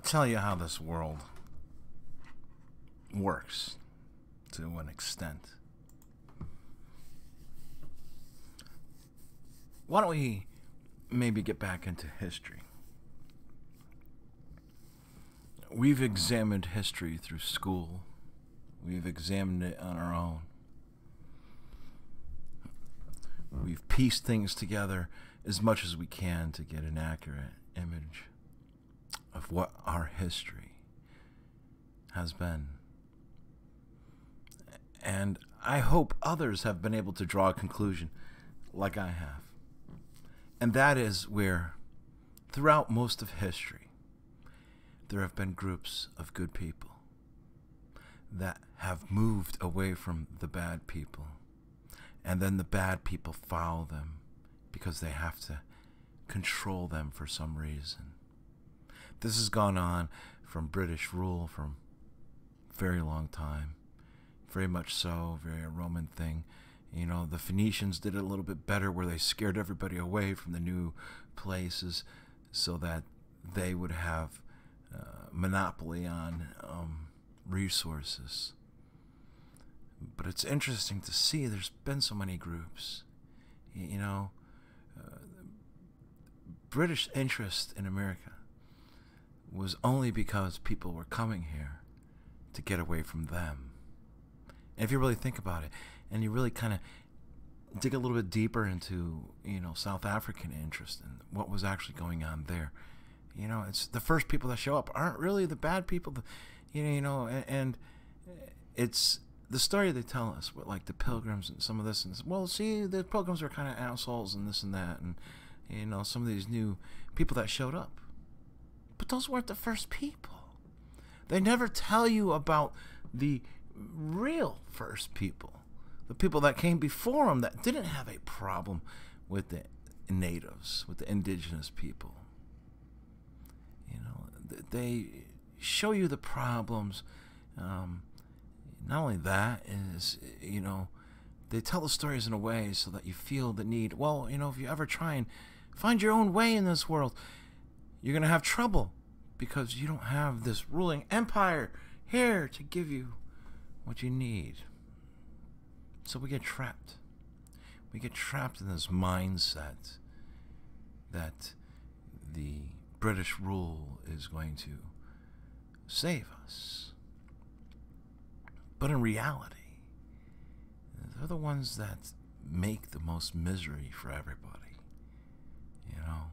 tell you how this world works to an extent. Why don't we maybe get back into history? We've examined history through school. We've examined it on our own. We've pieced things together as much as we can to get an accurate image of what our history has been. And I hope others have been able to draw a conclusion like I have. And that is where, throughout most of history, there have been groups of good people that have moved away from the bad people. And then the bad people follow them because they have to control them for some reason. This has gone on from British rule for a very long time. Very much so, very a Roman thing. You know, the Phoenicians did it a little bit better where they scared everybody away from the new places so that they would have monopoly on resources. But it's interesting to see there's been so many groups. You know, British interest in America was only because people were coming here to get away from them. And if you really think about it, and you really kind of dig a little bit deeper into, you know, South African interest and what was actually going on there, you know, it's the first people that show up aren't really the bad people, and it's the story they tell us with like the Pilgrims and some of this, and this, well, see, the Pilgrims are kind of assholes and this and that, and you know, some of these new people that showed up, but those weren't the first people. They never tell you about the real first people, the people that came before them that didn't have a problem with the natives, with the indigenous people. You know, they show you the problems. Not only that is, you know, they tell the stories in a way so that you feel the need. Well, you know, if you ever try and find your own way in this world, you're going to have trouble because you don't have this ruling empire here to give you what you need. So we get trapped. We get trapped in this mindset that the British rule is going to save us. But in reality, they're the ones that make the most misery for everybody. You know,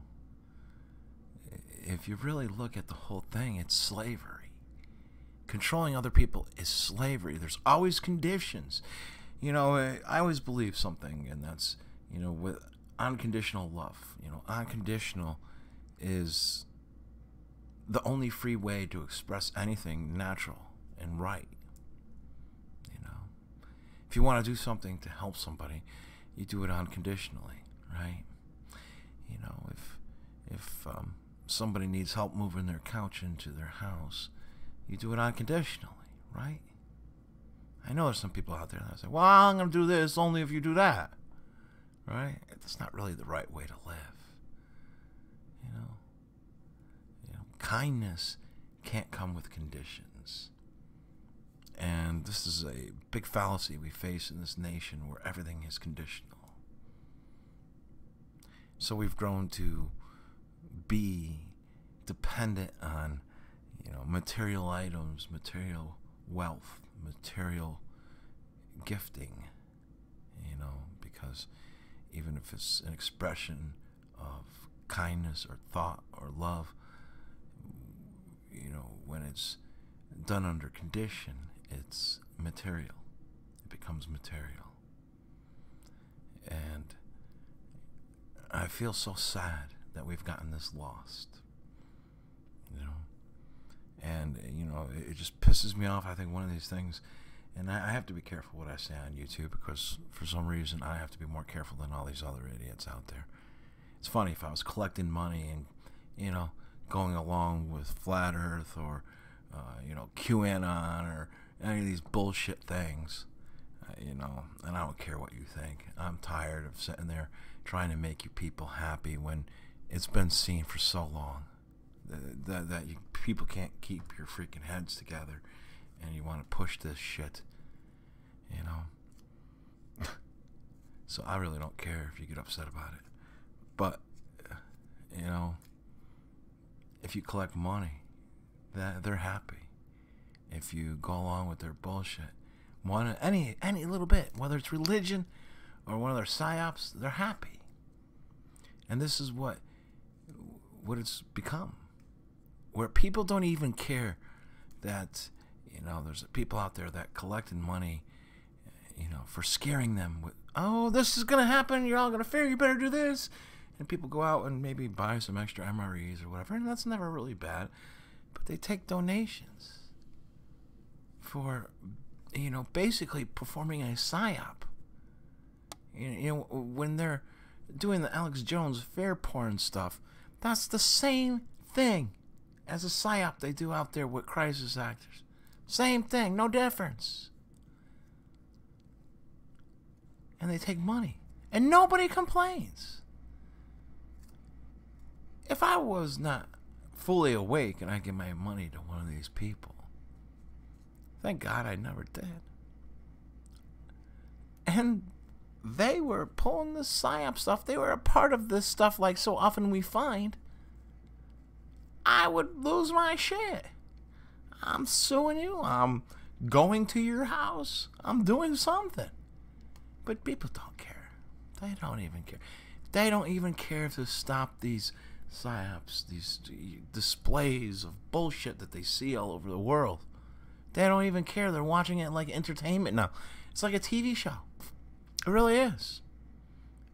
if you really look at the whole thing, it's slavery. Controlling other people is slavery. There's always conditions. You know, I always believe something, and that's, you know, with unconditional love. You know, unconditional is the only free way to express anything natural and right. You know, if you want to do something to help somebody, you do it unconditionally, right? You know, if somebody needs help moving their couch into their house, you do it unconditionally, right? I know there's some people out there that say, well, I'm going to do this only if you do that, right? That's not really the right way to live. You know, kindness can't come with conditions. And this is a big fallacy we face in this nation where everything is conditional. So we've grown to be dependent on, you know, material items, material wealth, material gifting, you know, because even if it's an expression of kindness or thought or love, you know, when it's done under condition, it's material. It becomes material. And I feel so sad that we've gotten this lost, you know. And, you know, it just pisses me off. I think one of these things, and I have to be careful what I say on YouTube because for some reason I have to be more careful than all these other idiots out there. It's funny, if I was collecting money and, you know, going along with Flat Earth or, you know, QAnon or any of these bullshit things, you know, and I don't care what you think. I'm tired of sitting there trying to make you people happy when it's been seen for so long. that people can't keep your freaking heads together, and you want to push this shit, you know. So I really don't care if you get upset about it, but you know, if you collect money, they're happy. If you go along with their bullshit, any little bit, whether it's religion or one of their psyops, they're happy. And this is what it's become, where people don't even care that, you know, there's people out there that collecting money, you know, for scaring them with, oh, this is gonna happen, you're all gonna fear, you better do this. And people go out and maybe buy some extra MREs or whatever, and that's never really bad. But they take donations for, you know, basically performing a psyop. You know, when they're doing the Alex Jones fair porn stuff, that's the same thing as a psyop they do out there with crisis actors. Same thing, no difference. And they take money, and nobody complains. If I was not fully awake and I give my money to one of these people, thank God I never did. And they were pulling this psyop stuff. They were a part of this stuff like so often we find. I would lose my shit. I'm suing you. I'm going to your house. I'm doing something. But people don't care. They don't even care. They don't even care to stop these psyops, these displays of bullshit that they see all over the world. They don't even care. They're watching it like entertainment now. It's like a TV show. It really is.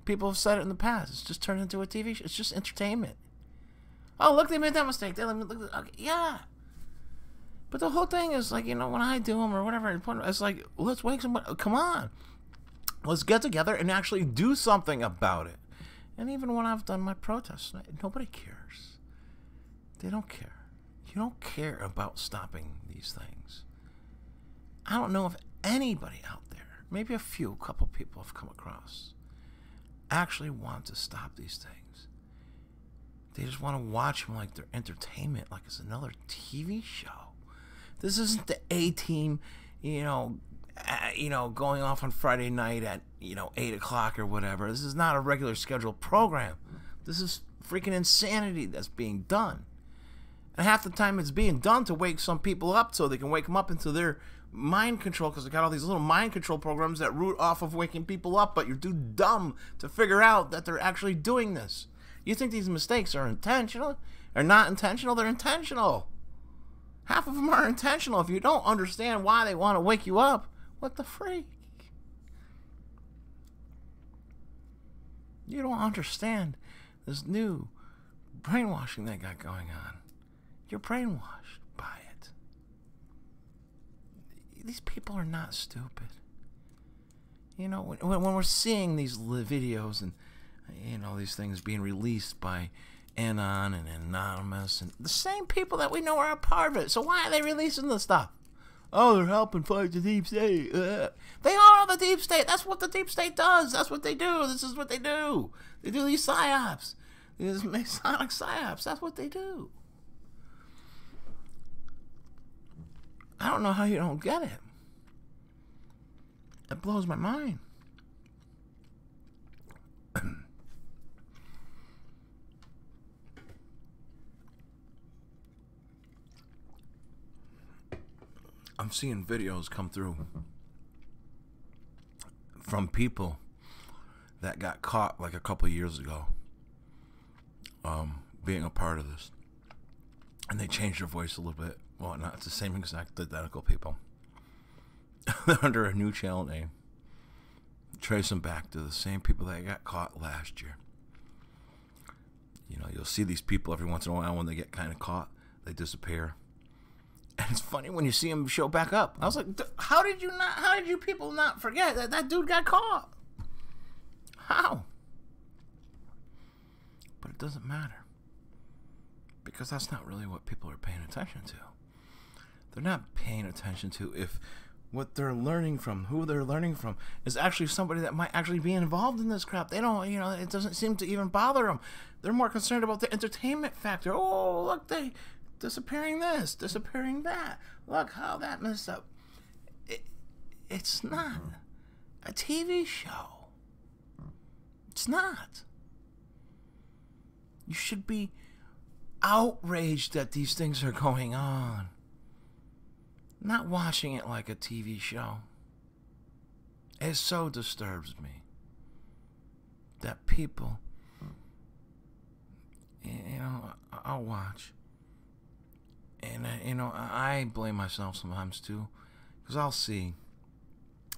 People have said it in the past. It's just turned into a TV show. It's just entertainment. Oh, look, they made that mistake. They look, okay, yeah. But the whole thing is like, you know, when I do them or whatever, it's like, let's wake somebody. Come on. Let's get together and actually do something about it. And even when I've done my protests, nobody cares. They don't care. You don't care about stopping these things. I don't know if anybody out there, maybe a couple people have come across, actually want to stop these things. They just want to watch them like they're entertainment, like it's another TV show. This isn't the A-Team, going off on Friday night at, 8 o'clock or whatever. This is not a regular scheduled program. This is freaking insanity that's being done. And half the time it's being done to wake some people up so they can wake them up into their mind control, because they got all these little mind control programs that root off of waking people up, but you're too dumb to figure out that they're actually doing this. You think these mistakes are intentional? They're not intentional, they're intentional. Half of them are intentional. If you don't understand why they want to wake you up, what the freak? You don't understand this new brainwashing they got going on. You're brainwashed by it. These people are not stupid. When we're seeing these videos and, these things being released by Anon and Anonymous and the same people that we know are a part of it. So why are they releasing this stuff? Oh, they're helping fight the deep state. They are the deep state. That's what the deep state does. That's what they do. This is what they do. They do these psyops. These Masonic psyops. That's what they do. I don't know how you don't get it. It blows my mind. I'm seeing videos come through from people that got caught like a couple years ago being a part of this. And they changed their voice a little bit. Well, not it's the same exact identical people. They're under a new channel name. Trace them back to the same people that got caught last year. You'll see these people every once in a while when they get kind of caught. They disappear. And it's funny when you see him show back up. I was like, how did you people not forget that dude got caught? How? But it doesn't matter. Because that's not really what people are paying attention to. They're not paying attention to if what they're learning from, who they're learning from, is actually somebody that might actually be involved in this crap. They don't, it doesn't seem to even bother them. They're more concerned about the entertainment factor. Oh, look, they disappearing this, disappearing that. Look how that messed up. It's not a TV show. It's not. You should be outraged that these things are going on. Not watching it like a TV show. It so disturbs me that people, I'll watch. And, I blame myself sometimes too. Because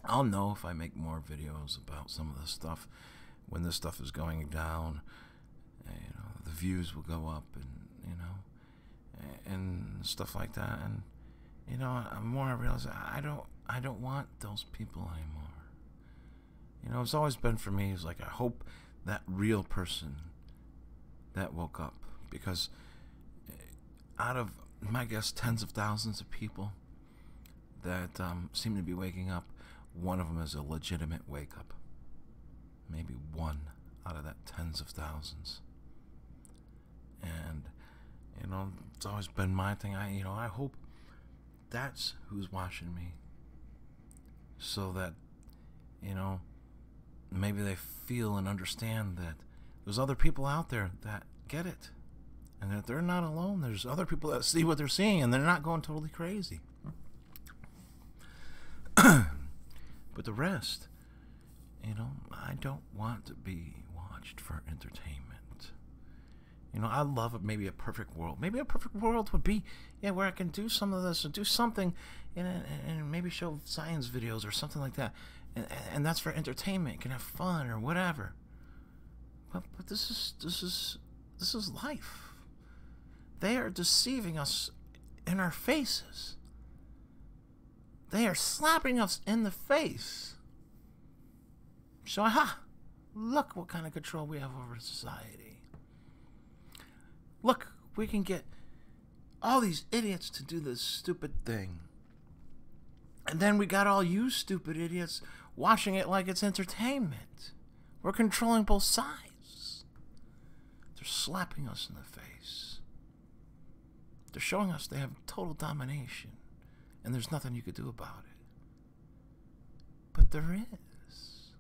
I'll know if I make more videos about some of this stuff. When this stuff is going down, the views will go up and stuff like that. And, I realize I don't want those people anymore. It's always been for me, it's like I hope that real person that woke up, because out of, my guess, tens of thousands of people that seem to be waking up, one of them is a legitimate wake up. Maybe one out of that tens of thousands. And it's always been my thing. I hope that's who's watching me, so that maybe they feel and understand that there's other people out there that get it, and that they're not alone. There's other people that see what they're seeing, and they're not going totally crazy. But the rest, I don't want to be watched for entertainment. I love maybe a perfect world. Maybe a perfect world would be, where I can do some of this, or do something, and maybe show science videos or something like that. And that's for entertainment. You can have fun or whatever. But this is life. They are deceiving us in our faces. They are slapping us in the face. So, look what kind of control we have over society. Look, we can get all these idiots to do this stupid thing. And then we got all you stupid idiots watching it like it's entertainment. We're controlling both sides. They're slapping us in the face. They're showing us they have total domination. And there's nothing you could do about it. But there is.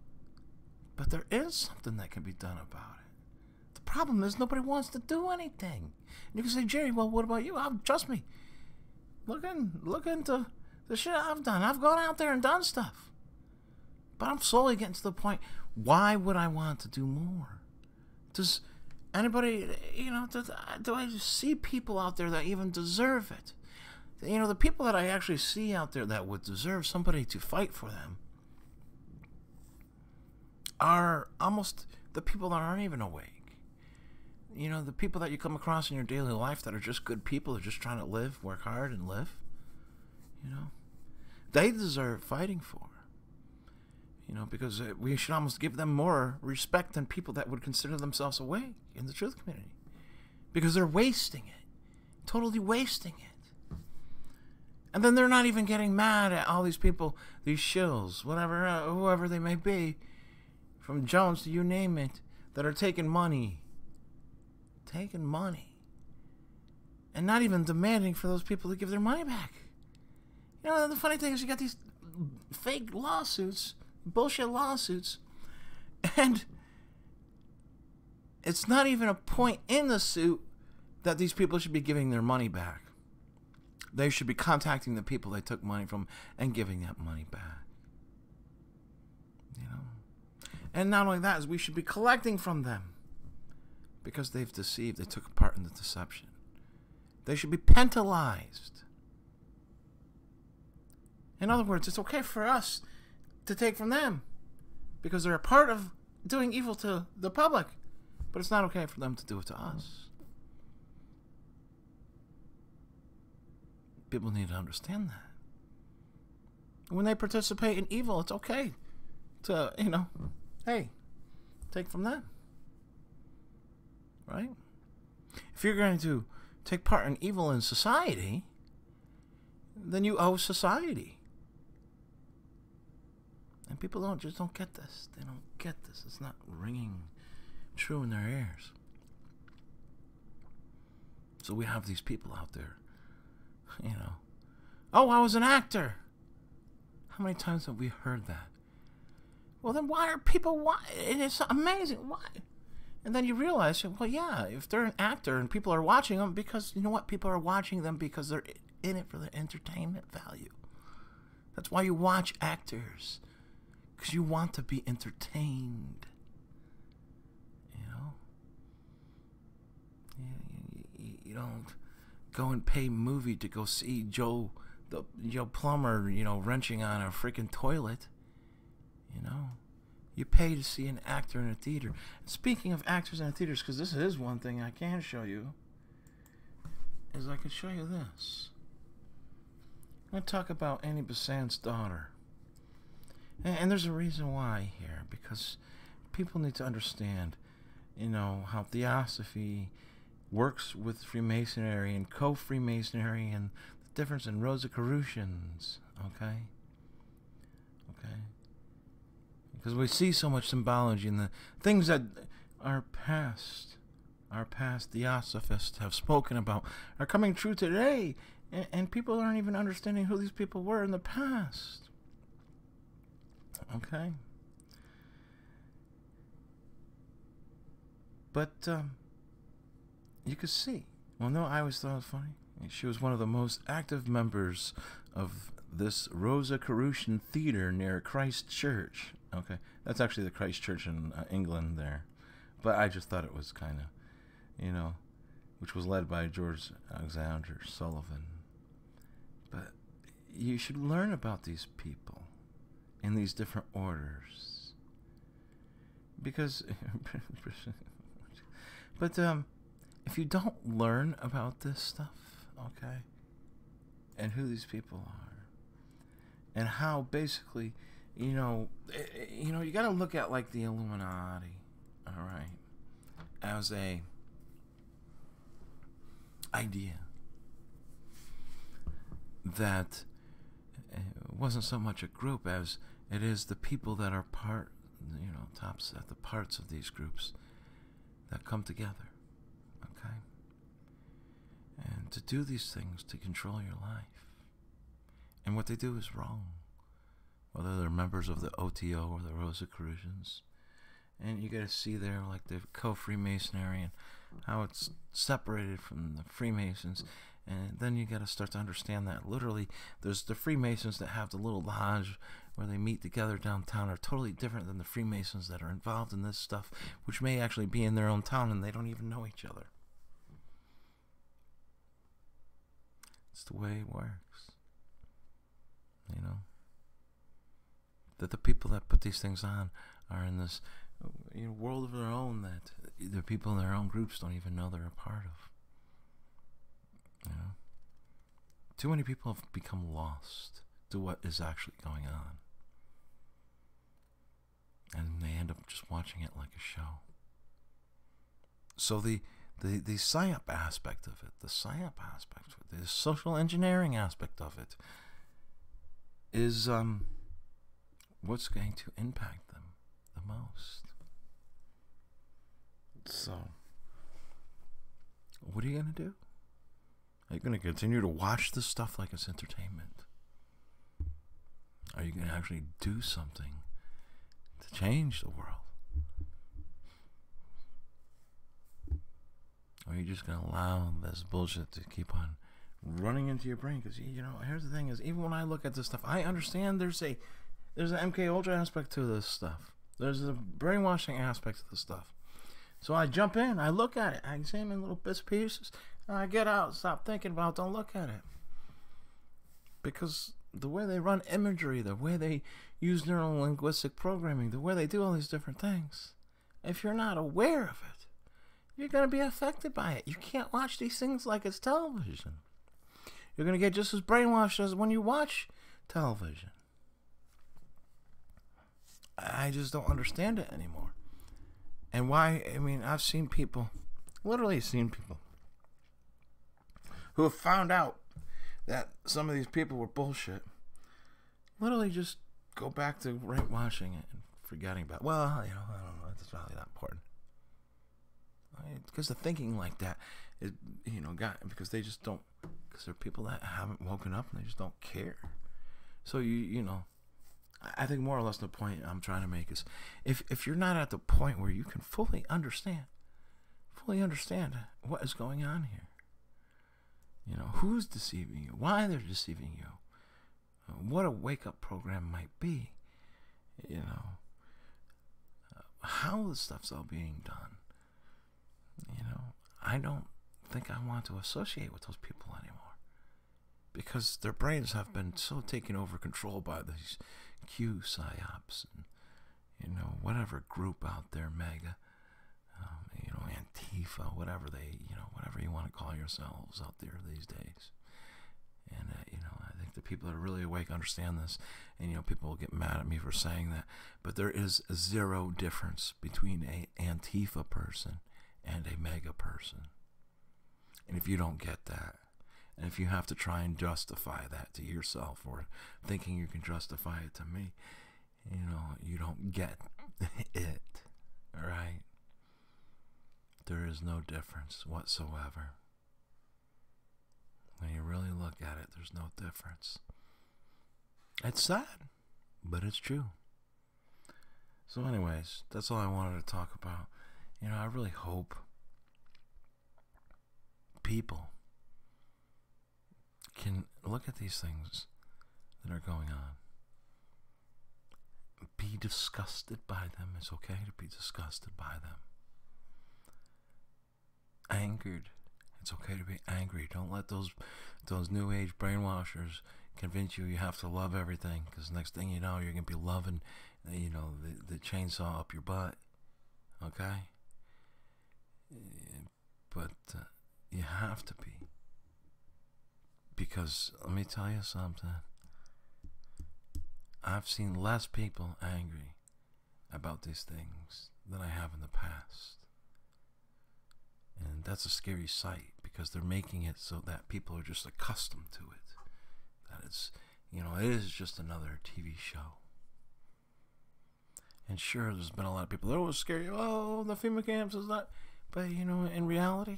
But there is something that can be done about it. The problem is nobody wants to do anything. And you can say, Jerry, well, what about you? Trust me. Look into the shit I've done. I've gone out there and done stuff. But I'm slowly getting to the point, why would I want to do more? Does anybody, do I see people out there that even deserve it? The people that I actually see out there that would deserve somebody to fight for them are almost the people that aren't even awake. The people that you come across in your daily life that are just good people, are just trying to live, work hard and live. They deserve fighting for. Because we should almost give them more respect than people that would consider themselves awake in the truth community. Because they're wasting it. Totally wasting it. And then they're not even getting mad at all these people, these shills, whatever, whoever they may be, from Jones to you name it, that are taking money. Taking money. And not even demanding for those people to give their money back. The funny thing is you got these fake lawsuits, bullshit lawsuits, and it's not even a point in the suit that these people should be giving their money back. They should be contacting the people they took money from and giving that money back. And not only that, is we should be collecting from them because they've deceived. They took part in the deception. They should be penalized. In other words, it's okay for us to take from them because they're a part of doing evil to the public, but it's not okay for them to do it to us. People need to understand that. When they participate in evil, it's okay to, hey, take from them. Right? If you're going to take part in evil in society, then you owe society. people don't get this. They don't get this. It's not ringing true in their ears. So we have these people out there, oh, I was an actor. How many times have we heard that? Well, then why are people, it's amazing, why? And then you realize, well, yeah, if they're an actor and people are watching them, because, you know what, people are watching them because they're in it for the entertainment value. That's why you watch actors, because you want to be entertained. You don't go and pay movie to go see Joe Plumber, wrenching on a freaking toilet. You pay to see an actor in a theater. Speaking of actors in theaters, because this is one thing I can show you, is I can show you this. I'm going to talk about Annie Besant's daughter. And there's a reason why here, because people need to understand, how Theosophy works with Freemasonry and co-Freemasonry and the difference in Rosicrucians, okay? Because we see so much symbology in the things that our past Theosophists have spoken about are coming true today, and people aren't even understanding who these people were in the past, okay? But, you could see. Well, no, I always thought it was funny. She was one of the most active members of this Rosicrucian theater near Christ Church. Okay, that's actually the Christ Church in England there. But I just thought it was kind of, which was led by George Alexander Sullivan. But you should learn about these people in these different orders. Because, but, if you don't learn about this stuff, okay, and who these people are, and how basically, you got to look at like the Illuminati, all right, as a idea that wasn't so much a group as it is the people that are tops at the parts of these groups that come together. Okay? And to do these things to control your life. And what they do is wrong. Whether they're members of the OTO or the Rosicrucians. And you got to see there like the co-Freemasonry and how it's separated from the Freemasons. And then you got to start to understand that literally there's the Freemasons that have the little lodge where they meet together downtown are totally different than the Freemasons that are involved in this stuff, which may actually be in their own town and they don't even know each other. It's the way it works. That the people that put these things on are in this world of their own that the people in their own groups don't even know they're a part of. Too many people have become lost to what is actually going on. And they end up just watching it like a show. So the psyop aspect of it, the social engineering aspect of it, is what's going to impact them the most. So, what are you going to do? Are you going to continue to watch this stuff like it's entertainment? Are you going to actually do something to change the world? Or are you just going to allow this bullshit to keep on running into your brain? Because, here's the thing is, even when I look at this stuff, I understand there's an MK Ultra aspect to this stuff. There's a brainwashing aspect to this stuff. So I jump in, I look at it, I examine little bits and pieces, and I get out, stop thinking about it, don't look at it. Because the way they run imagery, the way they use neuro-linguistic programming, the way they do all these different things, if you're not aware of it, you're going to be affected by it. You can't watch these things like it's television. You're going to get just as brainwashed as when you watch television. I just don't understand it anymore. And why, I've seen people, literally seen people, who have found out that some of these people were bullshit, literally just go back to whitewashing it and forgetting about, well, I don't know, it's not really that important. Because the thinking like that is, because they just don't, because there are people that haven't woken up and they just don't care. So I think more or less the point I'm trying to make is, if you're not at the point where you can fully understand what is going on here, who's deceiving you, why they're deceiving you, what a wake-up program might be, how the stuff's all being done. I don't think I want to associate with those people anymore, because their brains have been so taken over control by these Q psyops and whatever group out there, mega, Antifa, whatever you want to call yourselves out there these days. And I think the people that are really awake understand this, and people will get mad at me for saying that, but there is zero difference between a Antifa person and a mega person. And if you don't get that, and if you have to try and justify that to yourself, or thinking you can justify it to me, you don't get it. All right? There is no difference whatsoever. When you really look at it, there's no difference. It's sad, but it's true. So anyways, that's all I wanted to talk about. I really hope people can look at these things that are going on, be disgusted by them. It's okay to be disgusted by them. Angered. It's okay to be angry. Don't let those new age brainwashers convince you have to love everything, because next thing you know, you're going to be loving the chainsaw up your butt. Okay? But you have to be, because let me tell you something. I've seen less people angry about these things than I have in the past. And that's a scary sight, because they're making it so that people are just accustomed to it. That it's, it is just another TV show. And sure, there's been a lot of people that are scary. Oh, the FEMA camps is not. But, in reality,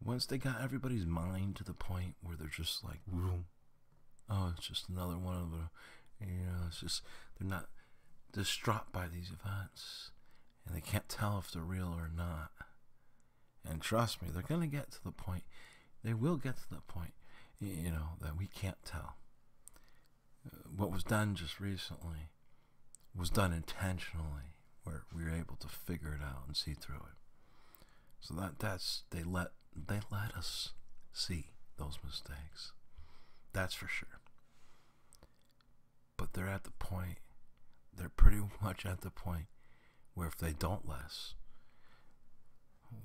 once they got everybody's mind to the point where they're just like, oh, it's just another one of them. It's just, they're not distraught by these events. And they can't tell if they're real or not. And trust me, they're going to get to the point, they will get to the point, that we can't tell. What was done just recently was done intentionally, where we were able to figure it out and see through it. So they let us see those mistakes. That's for sure. But they're pretty much at the point where if they don't less,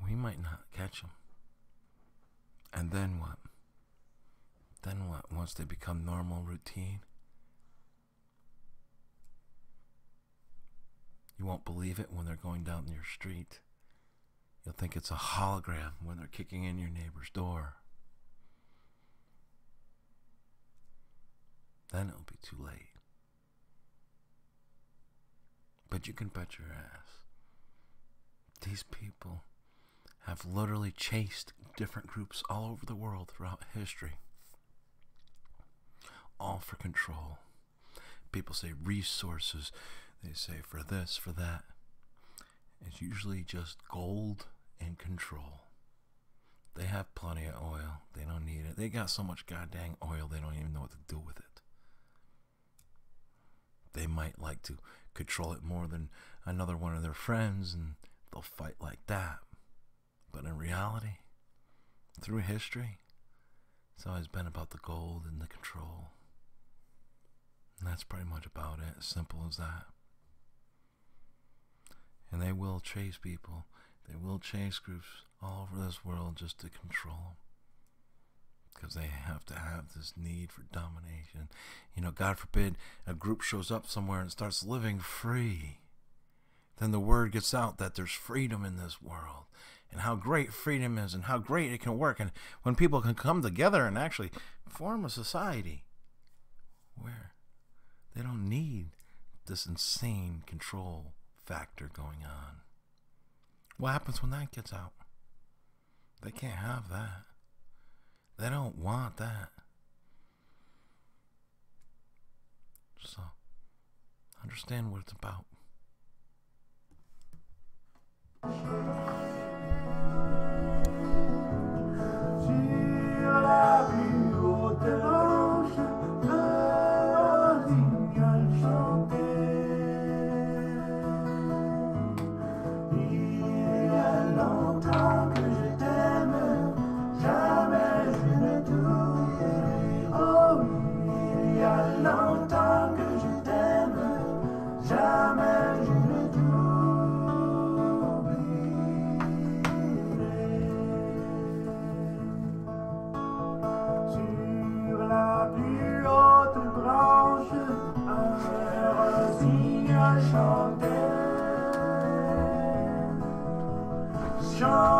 we might not catch them. And then what? Once they become normal routine, you won't believe it when they're going down your street. You'll think it's a hologram when they're kicking in your neighbor's door. Then it'll be too late. But you can bet your ass, these people have literally chased different groups all over the world throughout history. All for control. People say resources. They say for this, for that. It's usually just gold and control. They have plenty of oil. They don't need it. They got so much goddamn oil they don't even know what to do with it. They might like to control it more than another one of their friends, and they'll fight like that. But in reality, through history, it's always been about the gold and the control. And that's pretty much about it, as simple as that. And they will chase people. They will chase groups all over this world just to control them. Because they have to have this need for domination. God forbid a group shows up somewhere and starts living free. Then the word gets out that there's freedom in this world. And how great freedom is, and how great it can work. And when people can come together and actually form a society where They don't need this insane control factor going on. What happens when that gets out? They can't have that. They don't want that. So, understand what it's about. Chanter